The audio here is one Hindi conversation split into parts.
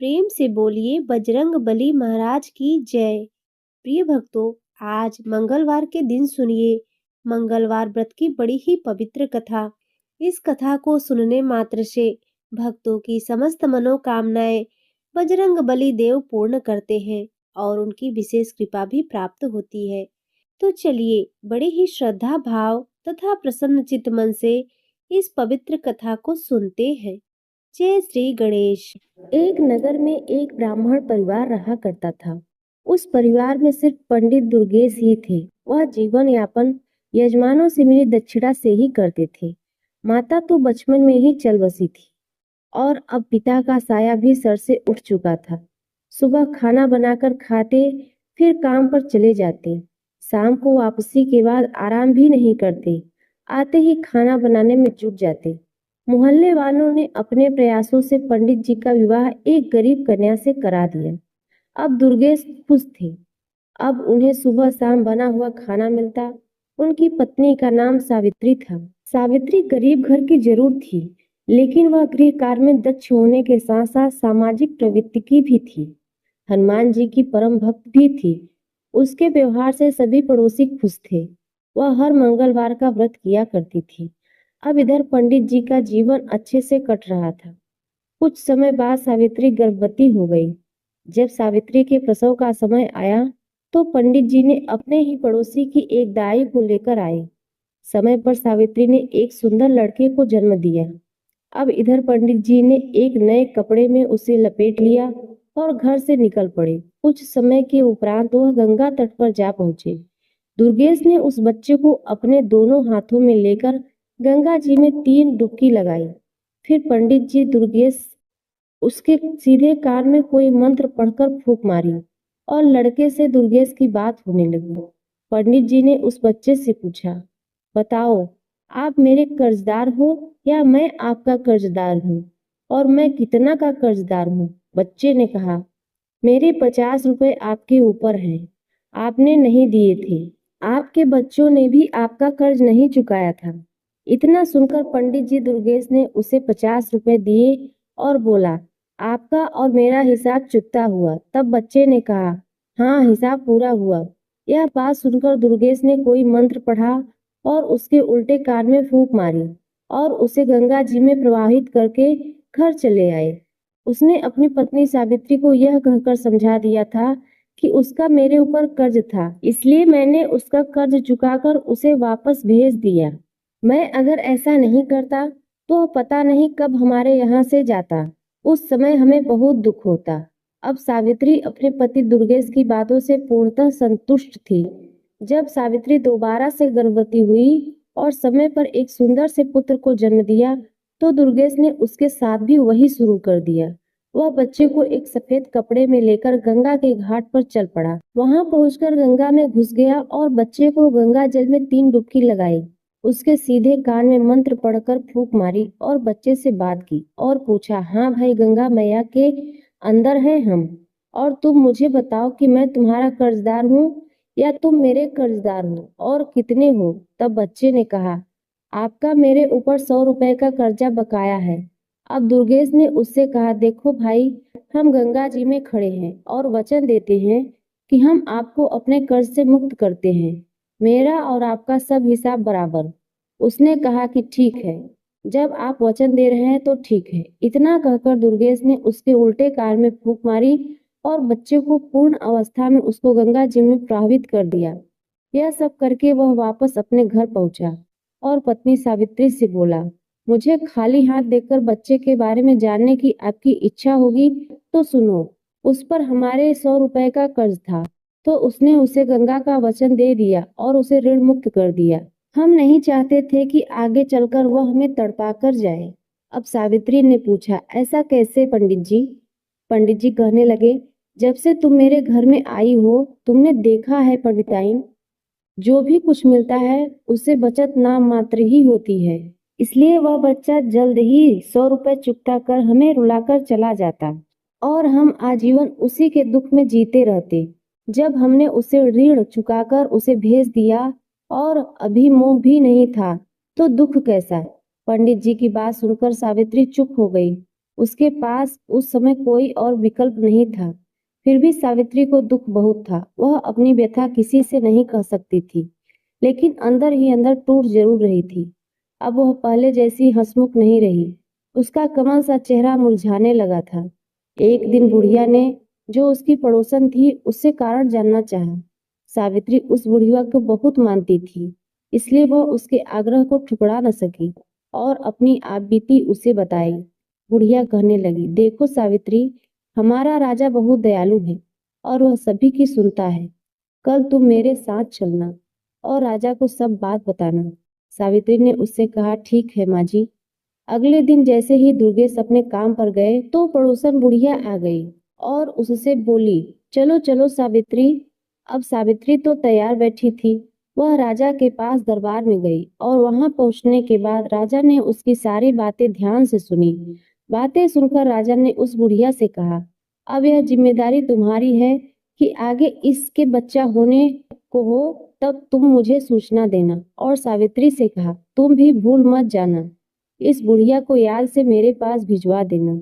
प्रेम से बोलिए बजरंग बली महाराज की जय। प्रिय भक्तों, आज मंगलवार के दिन सुनिए मंगलवार व्रत की बड़ी ही पवित्र कथा। इस कथा को सुनने मात्र से भक्तों की समस्त मनोकामनाएं बजरंग बली देव पूर्ण करते हैं और उनकी विशेष कृपा भी प्राप्त होती है। तो चलिए बड़े ही श्रद्धा भाव तथा प्रसन्न चित्त मन से इस पवित्र कथा को सुनते हैं। जय श्री गणेश। एक नगर में एक ब्राह्मण परिवार रहा करता था। उस परिवार में सिर्फ पंडित दुर्गेश ही थे। वह जीवन यापन यजमानों से मिली दक्षिणा से ही करते थे। माता तो बचपन में ही चल बसी थी और अब पिता का साया भी सर से उठ चुका था। सुबह खाना बनाकर खाते, फिर काम पर चले जाते। शाम को वापसी के बाद आराम भी नहीं करते, आते ही खाना बनाने में जुट जाते। मोहल्ले वालों ने अपने प्रयासों से पंडित जी का विवाह एक गरीब कन्या से करा दिया। अब दुर्गेश खुश थे। अब उन्हें सुबह शाम बना हुआ खाना मिलता। उनकी पत्नी का नाम सावित्री था। सावित्री गरीब घर की जरूर थी, लेकिन वह गृह कार्य में दक्ष होने के साथ साथ सामाजिक प्रवृत्ति की भी थी। हनुमान जी की परम भक्त भी थी। उसके व्यवहार से सभी पड़ोसी खुश थे। वह हर मंगलवार का व्रत किया करती थी। अब इधर पंडित जी का जीवन अच्छे से कट रहा था। कुछ समय बाद सावित्री गर्भवती हो गई। जब सावित्री के प्रसव का समय आया तो पंडित जी ने अपने ही पड़ोसी की एक दाई को लेकर आए। समय पर सावित्री ने एक सुंदर लड़के को जन्म दिया। अब इधर पंडित जी ने एक नए कपड़े में उसे लपेट लिया और घर से निकल पड़े। कुछ समय के उपरांत वह गंगा तट पर जा पहुंचे। दुर्गेश ने उस बच्चे को अपने दोनों हाथों में लेकर गंगा जी में 3 डुबकी लगाई। फिर पंडित जी दुर्गेश उसके सीधे कान में कोई मंत्र पढ़कर फूंक मारी और लड़के से दुर्गेश की बात होने लगी। पंडित जी ने उस बच्चे से पूछा, बताओ, आप मेरे कर्जदार हो या मैं आपका कर्जदार हूँ, और मैं कितना का कर्जदार हूँ? बच्चे ने कहा, मेरे 50 रुपए आपके ऊपर हैं, आपने नहीं दिए थे। आपके बच्चों ने भी आपका कर्ज नहीं चुकाया था। इतना सुनकर पंडित जी दुर्गेश ने उसे 50 रुपए दिए और बोला, आपका और मेरा हिसाब चुकता हुआ। तब बच्चे ने कहा, हाँ, हिसाब पूरा हुआ। यह बात सुनकर दुर्गेश ने कोई मंत्र पढ़ा और उसके उल्टे कान में फूंक मारी और उसे गंगा जी में प्रवाहित करके घर चले आए। उसने अपनी पत्नी सावित्री को यह कहकर समझा दिया था कि उसका मेरे ऊपर कर्ज था, इसलिए मैंने उसका कर्ज चुकाकर उसे वापस भेज दिया। मैं अगर ऐसा नहीं करता तो पता नहीं कब हमारे यहाँ से जाता। उस समय हमें बहुत दुख होता। अब सावित्री अपने पति दुर्गेश की बातों से पूर्णतः संतुष्ट थी। जब सावित्री दोबारा से गर्भवती हुई और समय पर एक सुंदर से पुत्र को जन्म दिया तो दुर्गेश ने उसके साथ भी वही शुरू कर दिया। वह बच्चे को एक सफेद कपड़े में लेकर गंगा के घाट पर चल पड़ा। वहां पहुंचकर गंगा में घुस गया और बच्चे को गंगा जल में 3 डुबकी लगाई। उसके सीधे कान में मंत्र पढ़कर फूंक मारी और बच्चे से बात की और पूछा, हाँ भाई, गंगा मैया के अंदर है हम, और तुम मुझे बताओ कि मैं तुम्हारा कर्जदार हूँ या तुम मेरे कर्जदार हो, और कितने हो? तब बच्चे ने कहा, आपका मेरे ऊपर 100 रुपए का कर्जा बकाया है। अब दुर्गेश ने उससे कहा, देखो भाई, हम गंगा जी में खड़े हैं और वचन देते हैं कि हम आपको अपने कर्ज से मुक्त करते हैं। मेरा और आपका सब हिसाब बराबर। उसने कहा कि ठीक है, जब आप वचन दे रहे हैं तो ठीक है। इतना कहकर दुर्गेश ने उसके उल्टे कान में फूंक मारी और बच्चे को पूर्ण अवस्था में उसको गंगा जी में प्रवाहित कर दिया। यह सब करके वह वापस अपने घर पहुंचा और पत्नी सावित्री से बोला, मुझे खाली हाथ देखकर बच्चे के बारे में जानने की आपकी इच्छा होगी तो सुनो। उस पर हमारे 100 रुपए का कर्ज था, तो उसने उसे गंगा का वचन दे दिया और उसे ऋण मुक्त कर दिया। हम नहीं चाहते थे कि आगे चलकर वह हमें तड़पा कर जाए। अब सावित्री ने पूछा, ऐसा कैसे पंडित जी? पंडित जी कहने लगे, जब से तुम मेरे घर में आई हो तुमने देखा है पंडिताइन, जो भी कुछ मिलता है उससे बचत नाम मात्र ही होती है। इसलिए वह बच्चा जल्द ही 100 रुपए चुकता कर हमें रुलाकर चला जाता और हम आजीवन उसी के दुख में जीते रहते। जब हमने उसे ऋण चुकाकर उसे भेज दिया और अभी मोह भी नहीं था तो दुख कैसा? पंडित जी की बात सुनकर सावित्री चुप हो गई। उसके पास उस समय कोई और विकल्प नहीं था। फिर भी सावित्री को दुख बहुत था। वह अपनी व्यथा किसी से नहीं कह सकती थी, लेकिन अंदर ही अंदर टूट जरूर रही थी। अब वह पहले जैसी हंसमुख नहीं रही। उसका कमल सा चेहरा मुरझाने लगा था। एक दिन बुढ़िया ने, जो उसकी पड़ोसन थी, उससे कारण जानना चाहा। सावित्री उस बुढ़िया को बहुत मानती थी, इसलिए वह उसके आग्रह को ठुकरा न सकी और अपनी आप बीती उसे बताई। बुढ़िया कहने लगी, देखो सावित्री, हमारा राजा बहुत दयालु है और वह सभी की सुनता है। कल तुम मेरे साथ चलना और राजा को सब बात बताना। सावित्री ने उससे कहा, ठीक है माँ जी। अगले दिन जैसे ही दुर्गेश अपने काम पर गए तो पड़ोसन बुढ़िया आ गई और उससे बोली, चलो चलो सावित्री। अब सावित्री तो तैयार बैठी थी। वह राजा के पास दरबार में गई और वहां पहुंचने के बाद राजा ने उसकी सारी बातें ध्यान से सुनी। बातें सुनकर राजा ने उस बुढ़िया से कहा, अब यह जिम्मेदारी तुम्हारी है कि आगे इसके बच्चा होने को हो तब तुम मुझे सूचना देना। और सावित्री से कहा, तुम भी भूल मत जाना, इस बुढ़िया को याद से मेरे पास भिजवा देना।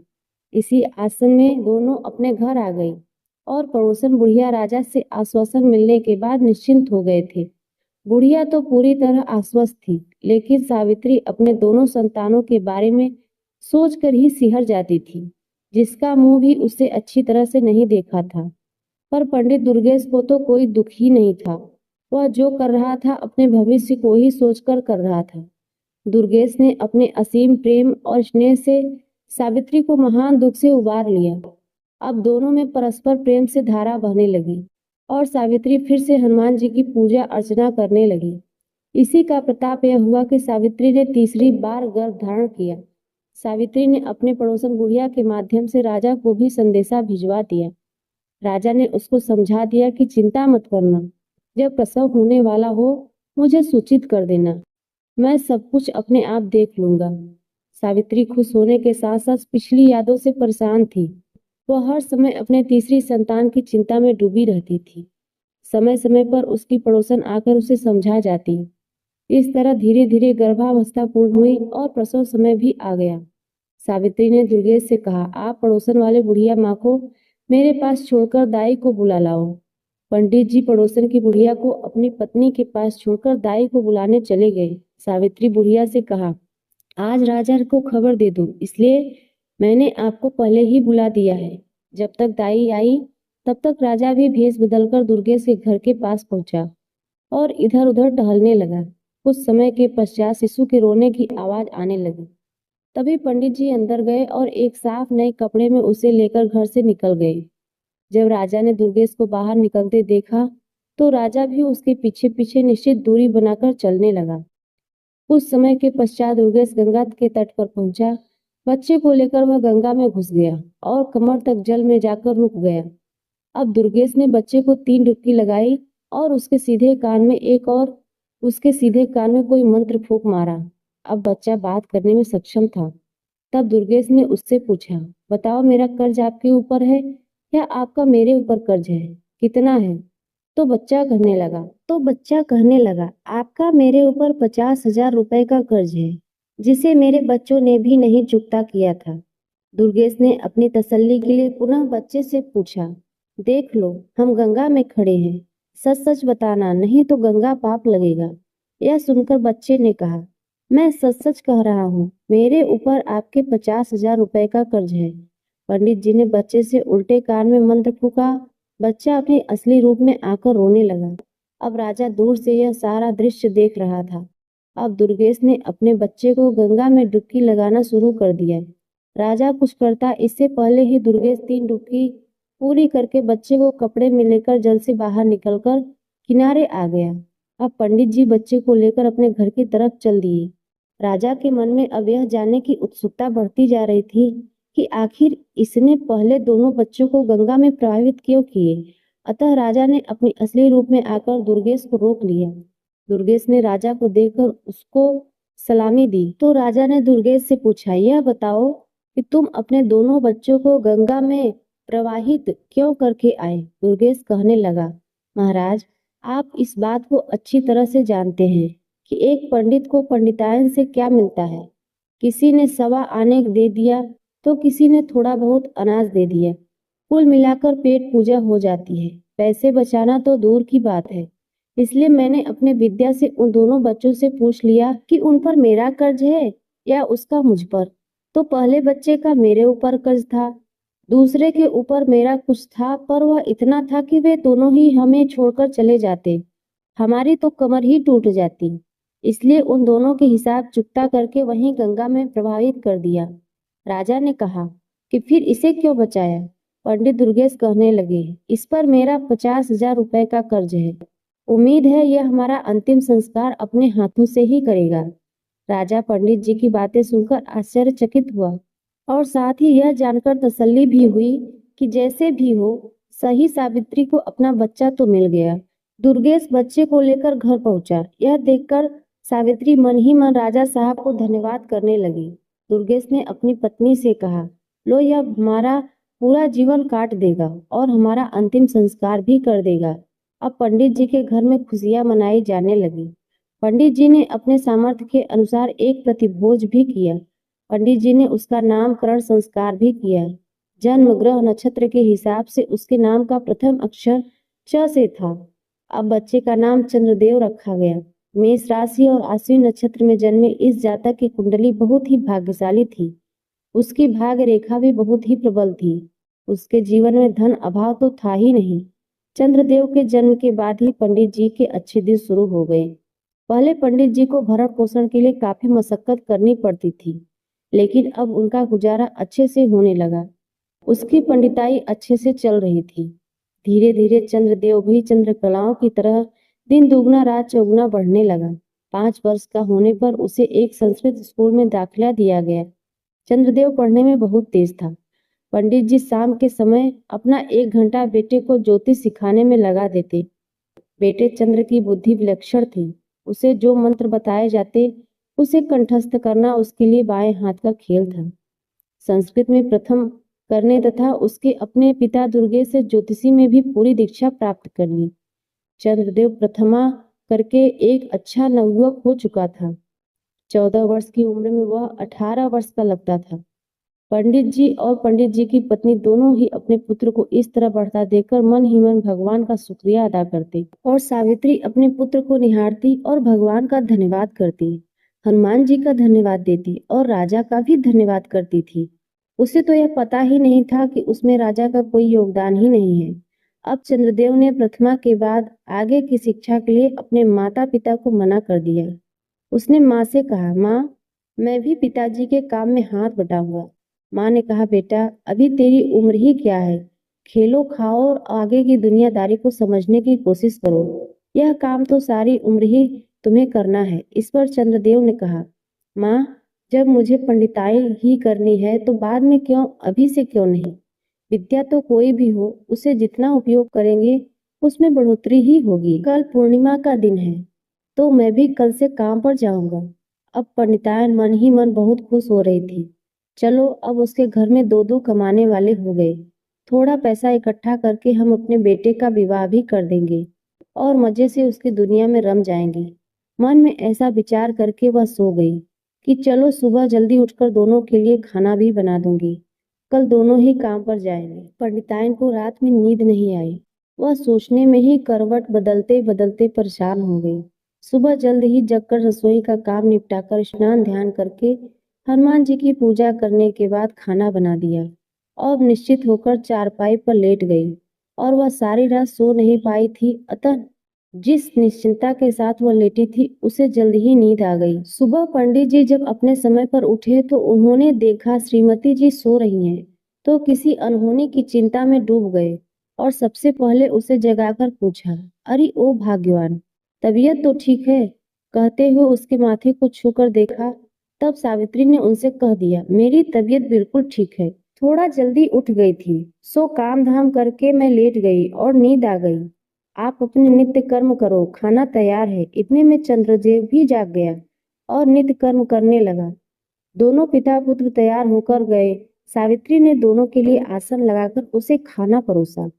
इसी आसन में दोनों अपने घर आ गई और पड़ोसन बुढ़िया राजा से आश्वासन मिलने के बाद निश्चिंत हो गए थे। बुढ़िया तो पूरी तरह आश्वस्त थी, लेकिन सावित्री अपने दोनों संतानों के बारे में सोचकर ही सिहर जाती थी, जिसका मुंह भी उसे अच्छी तरह से नहीं देखा था। पर पंडित दुर्गेश को तो कोई दुख ही नहीं था। वह जो कर रहा था अपने भविष्य को ही सोचकर कर रहा था। दुर्गेश ने अपने असीम प्रेम और स्नेह से सावित्री को महान दुख से उबार लिया। अब दोनों में परस्पर प्रेम से धारा बहने लगी और सावित्री फिर से हनुमान जी की पूजा अर्चना करने लगी। इसी का प्रताप यह हुआ कि सावित्री ने तीसरी बार गर्भ धारण किया। सावित्री ने अपने पड़ोसन बुढ़िया के माध्यम से राजा को भी संदेशा भिजवा दिया। राजा ने उसको समझा दिया कि चिंता मत करना, जब प्रसव होने वाला हो मुझे सूचित कर देना, मैं सब कुछ अपने आप देख लूंगा। सावित्री खुश होने के साथ साथ पिछली यादों से परेशान थी। वह हर समय अपने तीसरी संतान की चिंता में डूबी रहती थी। समय समय पर उसकी पड़ोसन आकर उसे समझा जाती। इस तरह धीरे धीरे गर्भावस्था पूर्ण हुई और प्रसव समय भी आ गया। सावित्री ने दुर्गेश से कहा, आप पड़ोसन वाले बुढ़िया माँ को मेरे पास छोड़कर दाई को बुला लाओ। पंडित जी पड़ोसन की बुढ़िया को अपनी पत्नी के पास छोड़कर दाई को बुलाने चले गए। सावित्री बुढ़िया से कहा, आज राजा को खबर दे दूं, इसलिए मैंने आपको पहले ही बुला दिया है। जब तक दाई आई तब तक राजा भी भेष बदलकर दुर्गेश के घर के पास पहुंचा और इधर उधर टहलने लगा। कुछ समय के पश्चात शिशु के रोने की आवाज आने लगी। तभी पंडित जी अंदर गए और एक साफ नए कपड़े में उसे लेकर घर से निकल गए। जब राजा ने दुर्गेश को बाहर निकलते देखा तो राजा भी उसके पीछे पीछे निश्चित दूरी बनाकर चलने लगा। कुछ समय के पश्चात दुर्गेश गंगा के तट पर पहुंचा। बच्चे को लेकर वह गंगा में घुस गया और कमर तक जल में जाकर रुक गया। अब दुर्गेश ने बच्चे को 3 डुबकी लगाई और उसके सीधे कान में कोई मंत्र फूंक मारा। अब बच्चा बात करने में सक्षम था। तब दुर्गेश ने उससे पूछा, बताओ मेरा कर्ज आपके ऊपर है या आपका मेरे ऊपर कर्ज है, कितना है? तो बच्चा कहने लगा, आपका मेरे ऊपर 50,000 रुपए का कर्ज है, जिसे मेरे बच्चों ने भी नहीं चुकता किया था। दुर्गेश ने अपनी तसल्ली के लिए पुनः बच्चे से पूछा, देख लो, हम गंगा में खड़े हैं, सच सच बताना, नहीं तो गंगा पाप लगेगा। यह सुनकर बच्चे ने कहा, मैं सच सच कह रहा हूँ, मेरे ऊपर आपके 50,000 रुपए का कर्ज है। पंडित जी ने बच्चे से उल्टे कान में मंत्र फूका। बच्चा अपने असली रूप में आकर रोने लगा। अब राजा दूर से यह सारा दृश्य देख रहा था। अब दुर्गेश ने अपने बच्चे को गंगा में डुबकी लगाना शुरू कर दिया। राजा कुछ करता इससे पहले ही दुर्गेश 3 डुबकी पूरी करके बच्चे को कपड़े में लेकर जल से बाहर निकलकर किनारे आ गया। अब पंडित जी बच्चे को लेकर अपने घर की तरफ चल दिए। राजा के मन में अब यह जानने की उत्सुकता बढ़ती जा रही थी कि आखिर इसने पहले दोनों बच्चों को गंगा में प्रवाहित क्यों किए। अतः राजा ने अपनी असली रूप में आकर दुर्गेश को रोक लिया। दुर्गेश ने राजा को देखकर उसको सलामी दी तो राजा ने दुर्गेश से पूछा, यह बताओ कि तुम अपने दोनों बच्चों को गंगा में प्रवाहित क्यों करके आए? दुर्गेश कहने लगा, महाराज, आप इस बात को अच्छी तरह से जानते हैं कि एक पंडित को पंडितायन से क्या मिलता है। किसी ने 1.25 आने दे दिया तो किसी ने थोड़ा बहुत अनाज दे दिया। कुल मिलाकर पेट पूजा हो जाती है। पैसे बचाना तो दूर की बात है। इसलिए मैंने अपने विद्या से उन दोनों बच्चों से पूछ लिया कि उन पर मेरा कर्ज है या उसका मुझ पर। तो पहले बच्चे का मेरे ऊपर कर्ज था, दूसरे के ऊपर मेरा कुछ था, पर वह इतना था कि वे दोनों ही हमें छोड़कर चले जाते, हमारी तो कमर ही टूट जाती। इसलिए उन दोनों के हिसाब चुकता करके वहीं गंगा में प्रवाहित कर दिया। राजा ने कहा कि फिर इसे क्यों बचाया? पंडित दुर्गेश कहने लगे, इस पर मेरा 50,000 रुपए का कर्ज है। उम्मीद है यह हमारा अंतिम संस्कार अपने हाथों से ही करेगा। राजा पंडित जी की बातें सुनकर आश्चर्यचकित हुआ और साथ ही यह जानकर तसल्ली भी हुई कि जैसे भी हो सही सावित्री को अपना बच्चा तो मिल गया। दुर्गेश बच्चे को लेकर घर पहुंचा। यह देखकर सावित्री मन ही मन राजा साहब को धन्यवाद करने लगी। दुर्गेश ने अपनी पत्नी से कहा, लो यह हमारा पूरा जीवन काट देगा और हमारा अंतिम संस्कार भी कर देगा। अब पंडित जी के घर में खुशियां मनाई जाने लगी। पंडित जी ने अपने सामर्थ्य के अनुसार एक प्रतिभोज भी किया। पंडित जी ने उसका नामकरण संस्कार भी किया। जन्म ग्रह नक्षत्र के हिसाब से उसके नाम का प्रथम अक्षर च से था। अब बच्चे का नाम चंद्रदेव रखा गया। मेष राशि और अश्विनी नक्षत्र में जन्मे इस जातक की कुंडली बहुत ही भाग्यशाली थी। उसकी भाग्य रेखा भी बहुत ही प्रबल थी। उसके जीवन में धन अभाव तो था ही नहीं। चंद्रदेव के जन्म के बाद ही पंडित जी के अच्छे दिन शुरू हो गए। पहले पंडित जी को भरण पोषण के लिए काफी मशक्कत करनी पड़ती थी, लेकिन अब उनका गुजारा अच्छे से होने लगा। उसकी पंडिताई अच्छे से चल रही थी। धीरे धीरे चंद्रदेव भी चंद्रकलाओं की तरह दिन दुगना रात चौगुना बढ़ने लगा। 5 वर्ष का होने पर उसे एक संस्कृत स्कूल में दाखिला दिया गया। चंद्रदेव पढ़ने में बहुत तेज था। पंडित जी शाम के समय अपना 1 घंटा बेटे को ज्योतिष सिखाने में लगा देते। बेटे चंद्र की बुद्धि विलक्षण थी। उसे जो मंत्र बताए जाते उसे कंठस्थ करना उसके लिए बाएं हाथ का खेल था। संस्कृत में प्रथम करने तथा उसके अपने पिता दुर्गेश से ज्योतिषी में भी पूरी दीक्षा प्राप्त कर ली। चंद्रदेव प्रथमा करके एक अच्छा नवयुवक हो चुका था। 14 वर्ष की उम्र में वह 18 वर्ष का लगता था। पंडित जी और पंडित जी की पत्नी दोनों ही अपने पुत्र को इस तरह बढ़ता देखकर मन ही मन भगवान का शुक्रिया अदा करते और सावित्री अपने पुत्र को निहारती और भगवान का धन्यवाद करती, हनुमान जी का धन्यवाद देती और राजा का भी धन्यवाद करती थी। उसे तो यह पता ही नहीं था कि उसमें राजा का कोई योगदान ही नहीं है। अब चंद्रदेव ने प्रथमा के बाद आगे की शिक्षा के लिए अपने माता पिता को मना कर दिया। उसने माँ से कहा, माँ, मैं भी पिताजी के काम में हाथ बटाऊंगा। माँ ने कहा, बेटा, अभी तेरी उम्र ही क्या है, खेलो खाओ और आगे की दुनियादारी को समझने की कोशिश करो। यह काम तो सारी उम्र ही तुम्हें करना है। इस पर चंद्रदेव ने कहा, माँ, जब मुझे पंडिताई ही करनी है तो बाद में क्यों, अभी से क्यों नहीं? विद्या तो कोई भी हो, उसे जितना उपयोग करेंगे उसमें बढ़ोतरी ही होगी। कल पूर्णिमा का दिन है तो मैं भी कल से काम पर जाऊंगा। अब पंडितायन मन ही मन बहुत खुश हो रही थी। चलो, अब उसके घर में दो दो कमाने वाले हो गए। थोड़ा पैसा इकट्ठा करके हम अपने बेटे का विवाह भी कर देंगे और मजे से उसकी दुनिया में रम जाएंगे। मन में ऐसा विचार करके वह सो गई कि चलो सुबह जल्दी उठकर दोनों के लिए खाना भी बना दूंगी। कल दोनों ही काम पर जाएंगे। पंडितायन को रात में नींद नहीं आई। वह सोचने में ही करवट बदलते बदलते परेशान हो गई। सुबह जल्द ही जगकर रसोई का काम निपटाकर स्नान ध्यान करके हनुमान जी की पूजा करने के बाद खाना बना दिया और निश्चित होकर चारपाई पर लेट गई। और वह सारी रात सो नहीं पाई थी, अतः जिस निश्चिंतता के साथ वह लेटी थी उसे जल्द ही नींद आ गई। सुबह पंडित जी जब अपने समय पर उठे तो उन्होंने देखा श्रीमती जी सो रही हैं, तो किसी अनहोनी की चिंता में डूब गए और सबसे पहले उसे जगाकर पूछा, अरे ओ भाग्यवान, तबीयत तो ठीक है? कहते हुए उसके माथे को छूकर देखा। तब सावित्री ने उनसे कह दिया, मेरी तबीयत बिल्कुल ठीक है, थोड़ा जल्दी उठ गई थी, सो काम धाम करके मैं लेट गई और नींद आ गई। आप अपने नित्य कर्म करो, खाना तैयार है। इतने में चंद्रदेव भी जाग गया और नित्य कर्म करने लगा। दोनों पिता पुत्र तैयार होकर गए। सावित्री ने दोनों के लिए आसन लगाकर उसे खाना परोसा।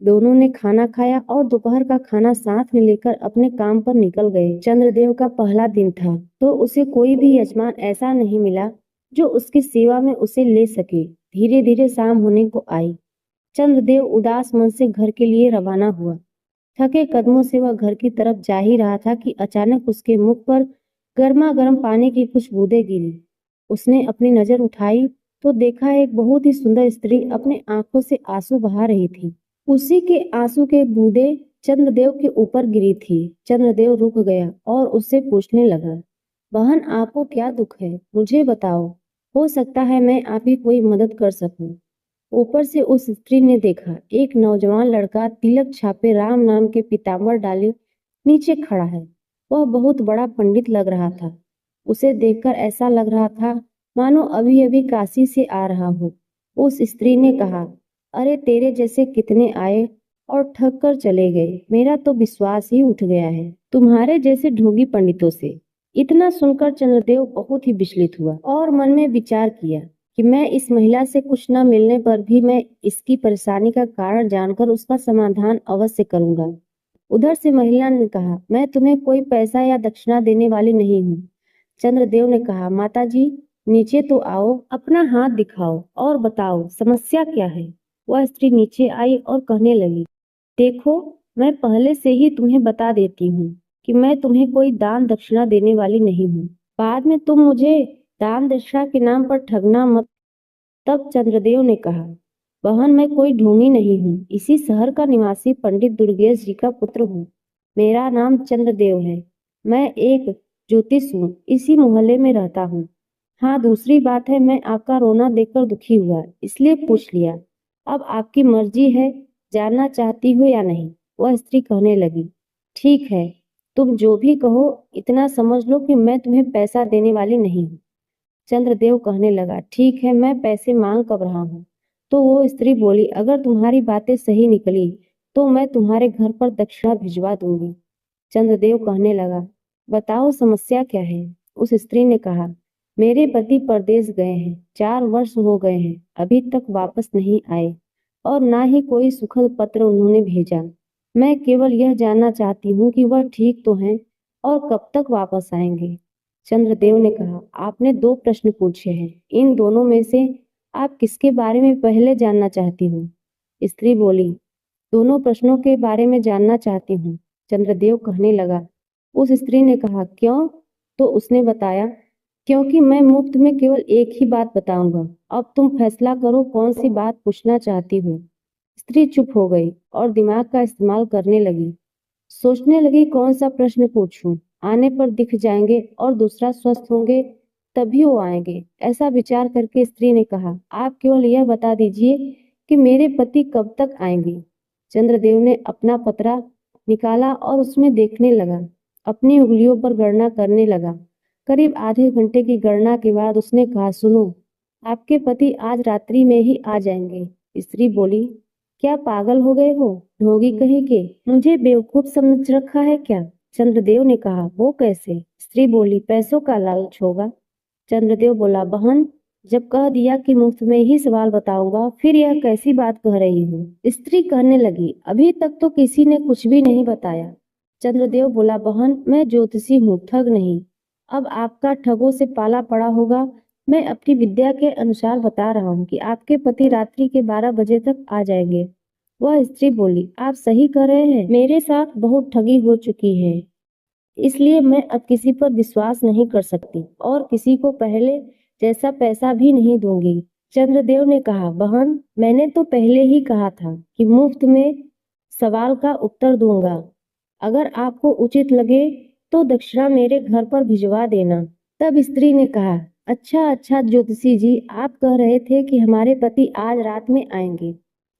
दोनों ने खाना खाया और दोपहर का खाना साथ में लेकर अपने काम पर निकल गए। चंद्रदेव का पहला दिन था तो उसे कोई भी यजमान ऐसा नहीं मिला जो उसकी सेवा में उसे ले सके। धीरे धीरे शाम होने को आई। चंद्रदेव उदास मन से घर के लिए रवाना हुआ। थके कदमों से वह घर की तरफ जा ही रहा था कि अचानक उसके मुख पर गर्मा गर्म पानी की कुछ बूंदें गिरी। उसने अपनी नजर उठाई तो देखा एक बहुत ही सुंदर स्त्री अपने आंखों से आंसू बहा रही थी। उसी के आंसू के बूंदें चंद्रदेव के ऊपर गिरी थी। चंद्रदेव रुक गया और उससे पूछने लगा, बहन आपको क्या दुख है, मुझे बताओ, हो सकता है मैं आपकी कोई मदद कर सकूं। ऊपर से उस स्त्री ने देखा एक नौजवान लड़का तिलक छापे राम नाम के पीताम्बर डाले नीचे खड़ा है। वह बहुत बड़ा पंडित लग रहा था। उसे देखकर ऐसा लग रहा था मानो अभी अभी काशी से आ रहा हो। उस स्त्री ने कहा, अरे तेरे जैसे कितने आए और ठग कर चले गए, मेरा तो विश्वास ही उठ गया है तुम्हारे जैसे ढोंगी पंडितों से। इतना सुनकर चंद्रदेव बहुत ही विचलित हुआ और मन में विचार किया कि मैं इस महिला से कुछ न मिलने पर भी मैं इसकी परेशानी का कारण जानकर उसका समाधान अवश्य करूंगा। उधर से महिला ने कहा, मैं तुम्हें कोई पैसा या दक्षिणा देने वाली नहीं हूँ। चंद्रदेव ने कहा, माता जी नीचे तो आओ, अपना हाथ दिखाओ और बताओ समस्या क्या है। वह स्त्री नीचे आई और कहने लगी, देखो मैं पहले से ही तुम्हें बता देती हूँ कि मैं तुम्हें कोई दान दक्षिणा देने वाली नहीं हूँ। बाद में तुम मुझे दान दक्षिणा के नाम पर ठगना मत। तब चंद्रदेव ने कहा, बहन मैं कोई ढोंगी नहीं हूँ, इसी शहर का निवासी पंडित दुर्गेश जी का पुत्र हूँ। मेरा नाम चंद्रदेव है। मैं एक ज्योतिष हूँ, इसी मोहल्ले में रहता हूँ। हाँ दूसरी बात है, मैं आपका रोना देखकर दुखी हुआ इसलिए पूछ लिया। अब आपकी मर्जी है, जानना चाहती हो या नहीं। वह स्त्री कहने लगी, ठीक है तुम जो भी कहो, इतना समझ लो कि मैं तुम्हें पैसा देने वाली नहीं हूँ। चंद्रदेव कहने लगा, ठीक है मैं पैसे मांग कब रहा हूँ। तो वो स्त्री बोली, अगर तुम्हारी बातें सही निकली तो मैं तुम्हारे घर पर दक्षिणा भिजवा दूंगी। चंद्रदेव कहने लगा, बताओ समस्या क्या है। उस स्त्री ने कहा, मेरे पति परदेश गए हैं, 4 वर्ष हो गए हैं, अभी तक वापस नहीं आए और ना ही कोई सुखद पत्र उन्होंने भेजा। मैं केवल यह जानना चाहती हूँ कि वह ठीक तो हैं और कब तक वापस आएंगे। चंद्रदेव ने कहा, आपने 2 प्रश्न पूछे हैं, इन दोनों में से आप किसके बारे में पहले जानना चाहती हूँ। स्त्री बोली, दोनों प्रश्नों के बारे में जानना चाहती हूँ। चंद्रदेव कहने लगा। उस स्त्री ने कहा, क्यों? तो उसने बताया, क्योंकि मैं मुफ्त में केवल एक ही बात बताऊंगा। अब तुम फैसला करो कौन सी बात पूछना चाहती हो। स्त्री चुप हो गई और दिमाग का इस्तेमाल करने लगी। सोचने लगी कौन सा प्रश्न पूछूं, आने पर दिख जाएंगे और दूसरा स्वस्थ होंगे तभी वो आएंगे। ऐसा विचार करके स्त्री ने कहा, आप केवल यह बता दीजिए कि मेरे पति कब तक आएंगे। चंद्रदेव ने अपना पतरा निकाला और उसमें देखने लगा। अपनी उंगलियों पर गणना करने लगा। करीब आधे घंटे की गणना के बाद उसने कहा, सुनो आपके पति आज रात्रि में ही आ जाएंगे। स्त्री बोली, क्या पागल हो गए हो, ढोंगी कहीं के, मुझे बेवकूफ समझ रखा है क्या। चंद्रदेव ने कहा, वो कैसे। स्त्री बोली, पैसों का लालच होगा। चंद्रदेव बोला, बहन जब कह दिया कि मुफ्त में ही सवाल बताऊंगा फिर यह कैसी बात कह रही हूँ। स्त्री कहने लगी, अभी तक तो किसी ने कुछ भी नहीं बताया। चंद्रदेव बोला, बहन मैं ज्योतिषी हूँ, ठग नहीं। अब आपका ठगों से पाला पड़ा होगा। मैं अपनी विद्या के अनुसार बता रहा हूँ कि आपके पति रात्रि के 12 बजे तक आ जाएंगे। वह स्त्री बोली, आप सही कह रहे हैं, मेरे साथ बहुत ठगी हो चुकी है, इसलिए मैं अब किसी पर विश्वास नहीं कर सकती और किसी को पहले जैसा पैसा भी नहीं दूंगी। चंद्रदेव ने कहा, बहन मैंने तो पहले ही कहा था कि मुफ्त में सवाल का उत्तर दूंगा। अगर आपको उचित लगे तो दक्षिणा मेरे घर पर भिजवा देना। तब स्त्री ने कहा, अच्छा अच्छा ज्योतिषी जी, आप कह रहे थे कि हमारे पति आज रात में आएंगे।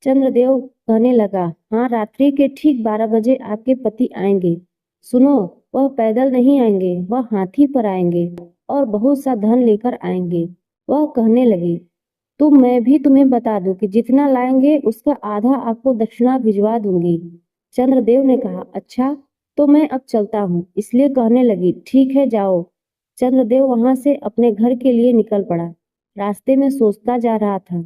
चंद्रदेव कहने लगा, हाँ रात्रि के ठीक 12 बजे आपके पति आएंगे। सुनो, वह पैदल नहीं आएंगे, वह हाथी पर आएंगे और बहुत सा धन लेकर आएंगे। वह कहने लगी, तो मैं भी तुम्हें बता दूं कि जितना लाएंगे उसका आधा आपको दक्षिणा भिजवा दूंगी। चंद्रदेव ने कहा, अच्छा तो मैं अब चलता हूँ। इसलिए कहने लगी, ठीक है जाओ। चंद्रदेव वहां से अपने घर के लिए निकल पड़ा। रास्ते में सोचता जा रहा था,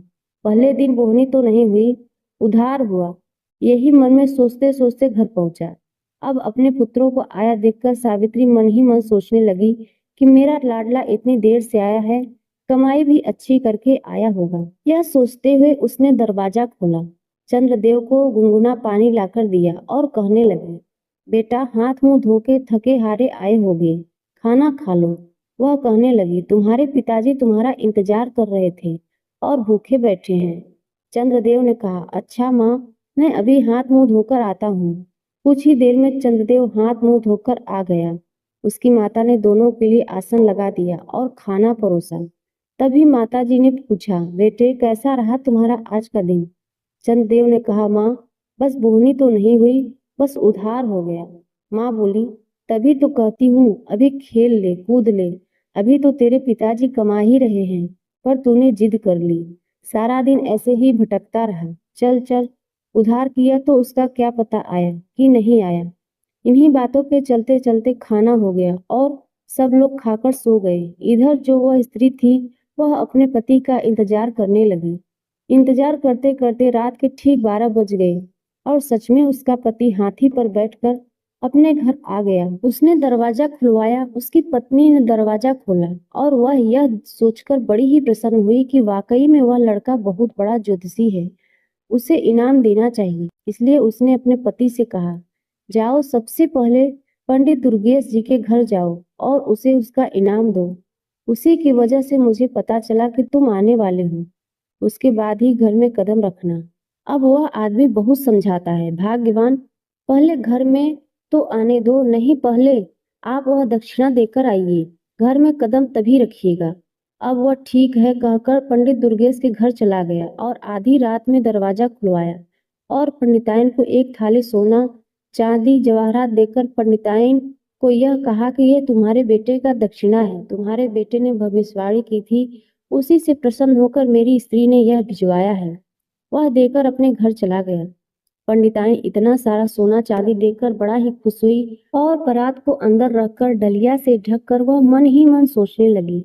पहले दिन बोहनी तो नहीं हुई, उधार हुआ। यही मन में सोचते सोचते घर पहुंचा। अब अपने पुत्रों को आया देखकर सावित्री मन ही मन सोचने लगी कि मेरा लाडला इतनी देर से आया है, कमाई भी अच्छी करके आया होगा। यह सोचते हुए उसने दरवाजा खोला, चंद्रदेव को गुनगुना पानी लाकर दिया और कहने लगे, बेटा हाथ मुंह धो के थके हारे आए होगे, खाना खा लो। वह कहने लगी, तुम्हारे पिताजी तुम्हारा इंतजार कर रहे थे और भूखे बैठे हैं। चंद्रदेव ने कहा, अच्छा माँ, मैं अभी हाथ मुंह धोकर आता हूँ। कुछ ही देर में चंद्रदेव हाथ मुंह धोकर आ गया। उसकी माता ने दोनों के लिए आसन लगा दिया और खाना परोसा। तभी माताजी ने पूछा, बेटे कैसा रहा तुम्हारा आज का दिन? चंद्रदेव ने कहा, माँ बस बोहनी तो नहीं हुई, बस उधार हो गया। माँ बोली, तभी तो कहती हूँ अभी खेल ले कूद ले, अभी तो तेरे पिताजी कमा ही रहे हैं, पर तूने जिद कर ली, सारा दिन ऐसे ही भटकता रहा। चल चल, उधार किया तो उसका क्या पता आया कि नहीं आया। इन्हीं बातों के चलते चलते खाना हो गया और सब लोग खाकर सो गए। इधर जो वह स्त्री थी वह अपने पति का इंतजार करने लगी। इंतजार करते करते रात के ठीक 12 बज गए और सच में उसका पति हाथी पर बैठकर अपने घर आ गया। उसने दरवाजा खुलवाया, उसकी पत्नी ने दरवाजा खोला और वह यह सोचकर बड़ी ही प्रसन्न हुई कि वाकई में वह लड़का बहुत बड़ा ज्योतिषी है, उसे इनाम देना चाहिए। इसलिए उसने अपने पति से कहा, जाओ सबसे पहले पंडित दुर्गेश जी के घर जाओ और उसे उसका इनाम दो। उसी की वजह से मुझे पता चला कि तुम आने वाले हो, उसके बाद ही घर में कदम रखना। अब वह आदमी बहुत समझाता है, भाग्यवान, पहले घर में तो आने दो, नहीं पहले आप वह दक्षिणा देकर आइए, घर में कदम तभी रखिएगा। अब वह ठीक है कहकर पंडित दुर्गेश के घर चला गया और आधी रात में दरवाजा खुलवाया और पंडिताइन को एक थाली सोना चांदी जवाहरात देकर पंडिताइन को यह कहा कि यह तुम्हारे बेटे का दक्षिणा है, तुम्हारे बेटे ने भविष्यवाणी की थी, उसी से प्रसन्न होकर मेरी स्त्री ने यह भिजवाया है। वह देकर अपने घर चला गया। पंडिताइन इतना सारा सोना चांदी देकर बड़ा ही खुश हुई और बारात को अंदर रखकर डलिया से ढककर वह मन ही मन सोचने लगी,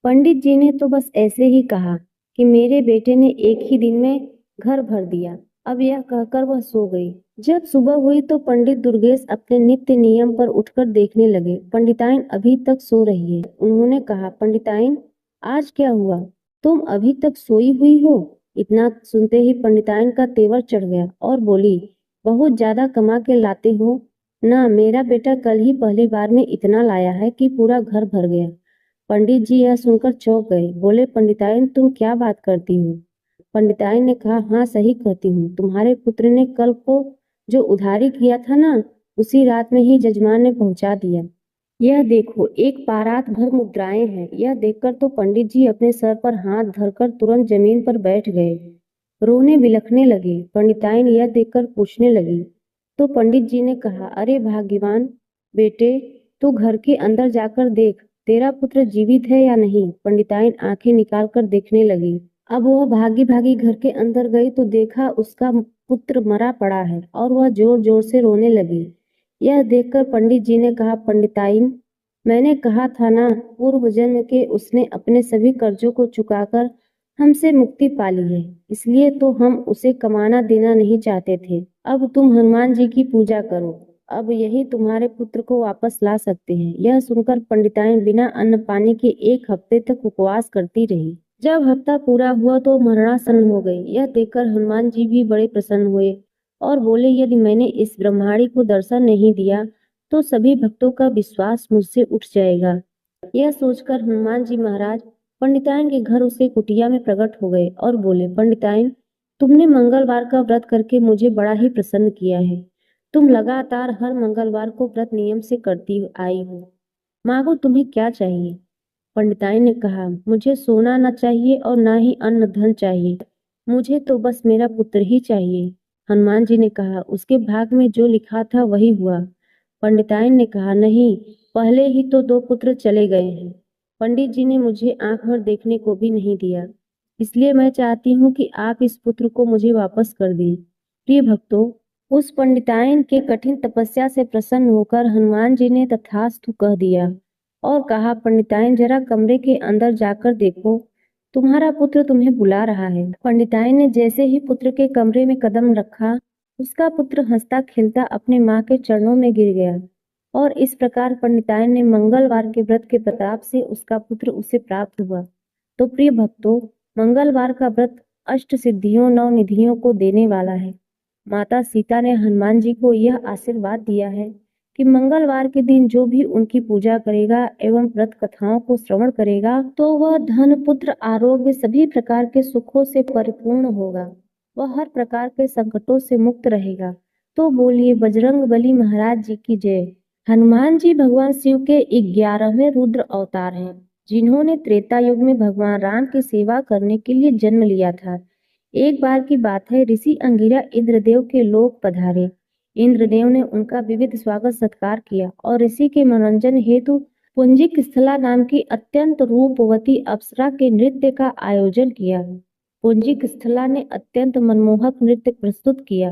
पंडित जी ने तो बस ऐसे ही कहा कि मेरे बेटे ने एक ही दिन में घर भर दिया। अब यह कहकर वह सो गई। जब सुबह हुई तो पंडित दुर्गेश अपने नित्य नियम पर उठकर देखने लगे, पंडिताइन अभी तक सो रही है। उन्होंने कहा, पंडिताइन आज क्या हुआ, तुम अभी तक सोई हुई हो? इतना सुनते ही पंडिताइन का तेवर चढ़ गया और बोली, बहुत ज्यादा कमा के लाते हो ना, मेरा बेटा कल ही पहली बार में इतना लाया है कि पूरा घर भर गया। पंडित जी यह सुनकर चौंक गए, बोले, पंडिताइन तुम क्या बात करती हो? पंडिताइन ने कहा, हाँ सही कहती हूँ, तुम्हारे पुत्र ने कल को जो उधारी किया था ना, उसी रात में ही जजमान ने पहुंचा दिया। यह देखो, एक पारात भर मुद्राएं हैं। यह देखकर तो पंडित जी अपने सर पर हाथ धरकर तुरंत जमीन पर बैठ गए, रोने बिलखने लगे। पंडिताइन यह देखकर पूछने लगी तो पंडित जी ने कहा, अरे भाग्यवान बेटे, तू घर के अंदर जाकर देख, तेरा पुत्र जीवित है या नहीं। पंडिताइन आंखें निकालकर देखने लगी। अब वह भागी भागी घर के अंदर गई तो देखा उसका पुत्र मरा पड़ा है और वह जोर जोर से रोने लगी। यह देखकर पंडित जी ने कहा, पंडिताइन, मैंने कहा था ना, पूर्व जन्म के उसने अपने सभी कर्जों को चुकाकर हमसे मुक्ति पा ली है, इसलिए तो हम उसे कमाना देना नहीं चाहते थे। अब तुम हनुमान जी की पूजा करो, अब यही तुम्हारे पुत्र को वापस ला सकते हैं। यह सुनकर पंडिताइन बिना अन्न पानी के 1 हफ्ते तक उपवास करती रही। जब हफ्ता पूरा हुआ तो मरणासन्न हो गई। यह देखकर हनुमान जी भी बड़े प्रसन्न हुए और बोले, यदि मैंने इस ब्रह्माणी को दर्शन नहीं दिया तो सभी भक्तों का विश्वास मुझसे उठ जाएगा। यह सोचकर हनुमान जी महाराज पंडिताइन के घर उसके कुटिया में प्रकट हो गए और बोले, पंडिताइन, तुमने मंगलवार का व्रत करके मुझे बड़ा ही प्रसन्न किया है। तुम लगातार हर मंगलवार को व्रत नियम से करती आई हो, मांगो तुम्हें क्या चाहिए। पंडिताइन ने कहा, मुझे सोना न चाहिए और न ही अन्न धन चाहिए, मुझे तो बस मेरा पुत्र ही चाहिए। हनुमान जी ने कहा, उसके भाग में जो लिखा था वही हुआ। पंडिताइन ने कहा, नहीं, पहले ही तो 2 पुत्र चले गए हैं। पंडित जी ने मुझे आंख भर देखने को भी नहीं दिया, इसलिए मैं चाहती हूँ कि आप इस पुत्र को मुझे वापस कर दें। प्रिय भक्तों, उस पंडिताइन के कठिन तपस्या से प्रसन्न होकर हनुमान जी ने तथास्तु कह दिया और कहा, पंडिताइन जरा कमरे के अंदर जाकर देखो, तुम्हारा पुत्र तुम्हें बुला रहा है। पंडिताइन ने जैसे ही पुत्र के कमरे में कदम रखा, उसका पुत्र हंसता खेलता अपने माँ के चरणों में गिर गया और इस प्रकार पंडिताइन ने मंगलवार के व्रत के प्रताप से उसका पुत्र उसे प्राप्त हुआ। तो प्रिय भक्तों, मंगलवार का व्रत अष्ट सिद्धियों नौ निधियों को देने वाला है। माता सीता ने हनुमान जी को यह आशीर्वाद दिया है कि मंगलवार के दिन जो भी उनकी पूजा करेगा एवं व्रत कथाओं को श्रवण करेगा तो वह धन पुत्र आरोग्य सभी प्रकार के सुखों से परिपूर्ण होगा। वह हर प्रकार के संकटों से मुक्त रहेगा। तो बोलिए बजरंग बली महाराज जी की जय। हनुमान जी भगवान शिव के 11वें रुद्र अवतार हैं, जिन्होंने त्रेता युग में भगवान राम की सेवा करने के लिए जन्म लिया था। एक बार की बात है, ऋषि अंगिरा इंद्रदेव के लोक पधारे। इंद्रदेव ने उनका विविध स्वागत सत्कार किया और ऋषि के मनोरंजन हेतु पुंजिक स्थला नाम की अत्यंत रूपवती अप्सरा के नृत्य का आयोजन किया। पुंजिक स्थला ने अत्यंत मनमोहक नृत्य प्रस्तुत किया,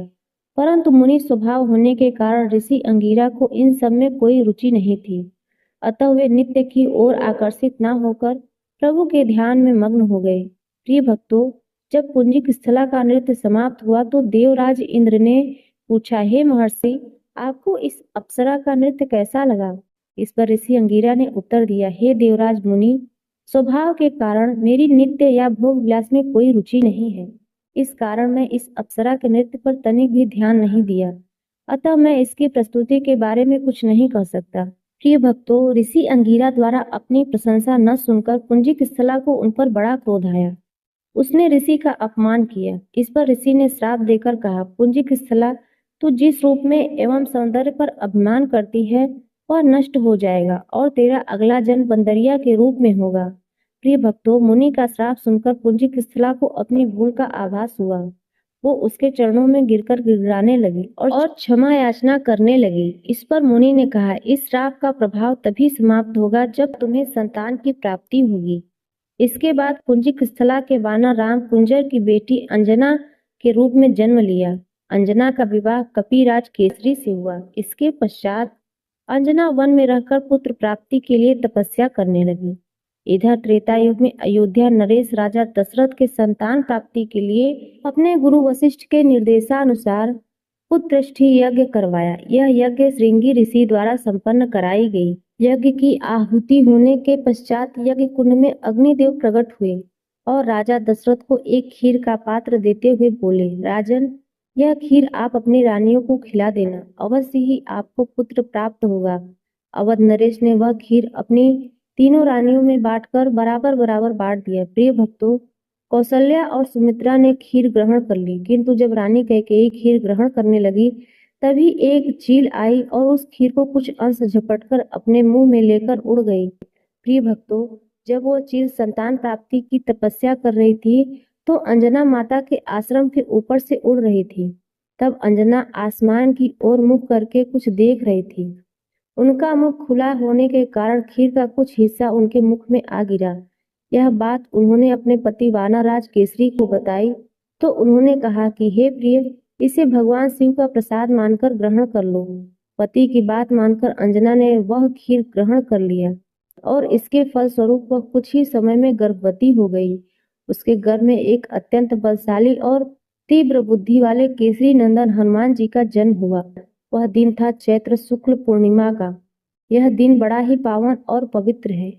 परंतु मुनि स्वभाव होने के कारण ऋषि अंगिरा को इन सब में कोई रुचि नहीं थी। अतः वे नृत्य की ओर आकर्षित न होकर प्रभु के ध्यान में मग्न हो गए। प्रिय भक्तों, जब पुंजिक स्थला का नृत्य समाप्त हुआ तो देवराज इंद्र ने पूछा, हे महर्षि, आपको इस अप्सरा का नृत्य कैसा लगा? इस पर ऋषि अंगिरा ने उत्तर दिया, हे देवराज मुनि, स्वभाव के कारण मेरी नृत्य या भोग विलास में कोई रुचि नहीं है। इस कारण मैं इस अप्सरा के नृत्य पर तनिक भी ध्यान नहीं दिया, अतः मैं इसकी प्रस्तुति के बारे में कुछ नहीं कह सकता। प्रिय भक्तों, ऋषि अंगिरा द्वारा अपनी प्रशंसा न सुनकर पुंजिक स्थला को उन पर बड़ा क्रोध आया। उसने ऋषि का अपमान किया। इस पर ऋषि ने श्राप देकर कहा, पुंजिक स्थला, तू जिस रूप में एवं सौंदर्य पर अभिमान करती है वह नष्ट हो जाएगा और तेरा अगला जन्म बंदरिया के रूप में होगा। प्रिय भक्तों, मुनि का श्राप सुनकर पुंजिक स्थला को अपनी भूल का आभास हुआ। वो उसके चरणों में गिरकर गिड़गिड़ाने लगी और क्षमा याचना करने लगी। इस पर मुनि ने कहा, इस श्राप का प्रभाव तभी समाप्त होगा जब तुम्हें संतान की प्राप्ति होगी। इसके बाद पुंजिक स्थला के वानर राम कुंजर की बेटी अंजना के रूप में जन्म लिया। अंजना का विवाह कपिराज केसरी से हुआ। इसके पश्चात अंजना वन में रहकर पुत्र प्राप्ति के लिए तपस्या करने लगी। इधर त्रेता युग में अयोध्या नरेश राजा दशरथ के संतान प्राप्ति के लिए अपने गुरु वशिष्ठ के निर्देशानुसार पुत्रष्टि यज्ञ करवाया। यह यज्ञ श्रृंगी ऋषि द्वारा संपन्न कराई गई। यज्ञ की आहुति होने के पश्चात यज्ञ कुंड में अग्निदेव प्रकट हुए और राजा दशरथ को एक खीर का पात्र देते हुए बोले, राजन, यह खीर आप अपनी रानियों को खिला देना, अवश्य ही आपको पुत्र प्राप्त होगा। अवध नरेश ने वह खीर अपनी तीनों रानियों में बांटकर बराबर बराबर बांट दिया। प्रिय भक्तों, कौशल्या और सुमित्रा ने खीर ग्रहण कर ली, किंतु जब रानी कैकेयी खीर ग्रहण करने लगी तभी एक चील आई और उस खीर को कुछ अंश झपटकर अपने मुंह में लेकर उड़ गई। प्रिय भक्तों, जब वो चील संतान प्राप्ति की तपस्या कर रही थी तो अंजना माता के आश्रम के ऊपर से उड़ रही थी। तब अंजना आसमान की ओर मुख करके कुछ देख रही थी। उनका मुख खुला होने के कारण खीर का कुछ हिस्सा उनके मुख में आ गिरा। यह बात उन्होंने अपने पति वानरराज केसरी को बताई तो उन्होंने कहा कि हे प्रिय, इसे भगवान शिव का प्रसाद मानकर ग्रहण कर लो। पति की बात मानकर अंजना ने वह खीर ग्रहण कर लिया और इसके फलस्वरूप वह कुछ ही समय में गर्भवती हो गई। उसके गर्भ में एक अत्यंत बलशाली और तीव्र बुद्धि वाले केसरी नंदन हनुमान जी का जन्म हुआ। वह दिन था चैत्र शुक्ल पूर्णिमा का। यह दिन बड़ा ही पावन और पवित्र है।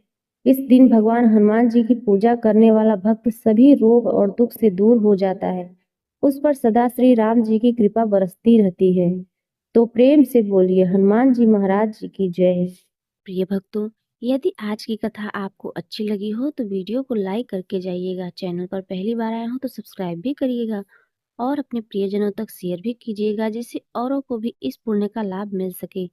इस दिन भगवान हनुमान जी की पूजा करने वाला भक्त सभी रोग और दुख से दूर हो जाता है। उस पर सदा श्री राम जी की कृपा बरसती रहती है। तो प्रेम से बोलिए हनुमान जी महाराज जी की जय। प्रिय भक्तों, यदि आज की कथा आपको अच्छी लगी हो तो वीडियो को लाइक करके जाइएगा। चैनल पर पहली बार आए हो तो सब्सक्राइब भी करिएगा और अपने प्रियजनों तक शेयर भी कीजिएगा, जिससे औरों को भी इस पुण्य का लाभ मिल सके।